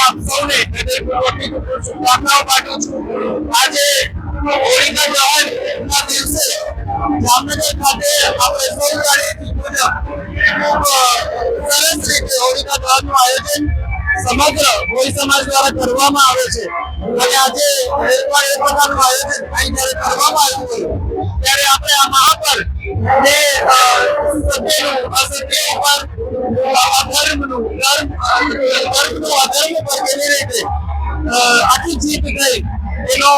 આપ સૌને હૃદયપૂર્વકની શુભકામનાઓ પાઠવું છું। આજે હોળિકા દહનના દિવસે જામનગર ખાતે આપણે સૌ જાણીએ મુજબ ખૂબ સરસ રીતે હોળિકા દહનનું આયોજન સમગ્ર કોળી સમાજ દ્વારા કરવામાં આવે છે અને આજે એ પ્રકારનું આયોજન અહીં જ્યારે કરવામાં આવ્યું હોય ત્યારે આપણે આ મહાપર્વ જે સત્યનું અસત્ય ઉપર અધર્મનું અધર્મ પર કેવી રીતે આખી જીત ગઈ એનો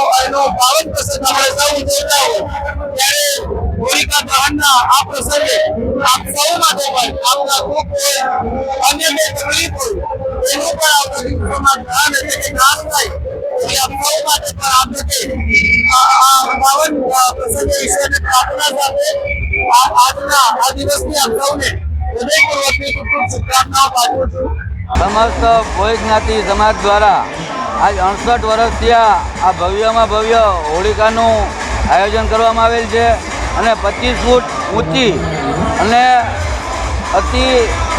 પાવન પ્રસંગ આપણે સૌ ઉજવતા હોય ત્યારે હોળિકા દહનના આ પ્રસંગે આપ સૌ માટે પણ આપના દુઃખ હોય અન્ય બે તકલીફ હોય એનું પણ આપણા દિવસોમાં ધ્યાન એટલે કે નાશ થાય એટલે આપ સૌ માટે પણ આપણે આ પાવન પ્રસંગે ઈશ્વરની પ્રાર્થના સાથે આજના આ દિવસની આપ સૌને હૃદયપૂર્વકની ખૂબ ખૂબ શુભકામનાઓ પાઠવું છું। સમસ્ત ભોય જ્ઞાતિ સમાજ દ્વારા આજ 68 વર્ષથી આ ભવ્યમાં ભવ્ય હોળિકાનું આયોજન કરવામાં આવેલ છે અને 25 ફૂટ ઊંચી અને અતિ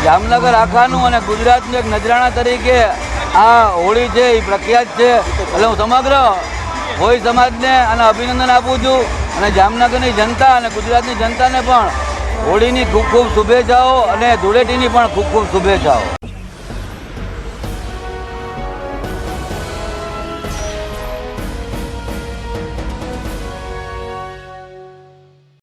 જામનગર આખાનું અને ગુજરાતનું એક નજરાણા તરીકે આ હોળી છે એ પ્રખ્યાત છે। એટલે હું સમગ્ર ભોય સમાજને આને અભિનંદન આપું છું અને જામનગરની જનતા અને ગુજરાતની જનતાને પણ હોળીની ખૂબ ખૂબ શુભેચ્છાઓ અને ધૂળેટીની પણ ખૂબ ખૂબ શુભેચ્છાઓ।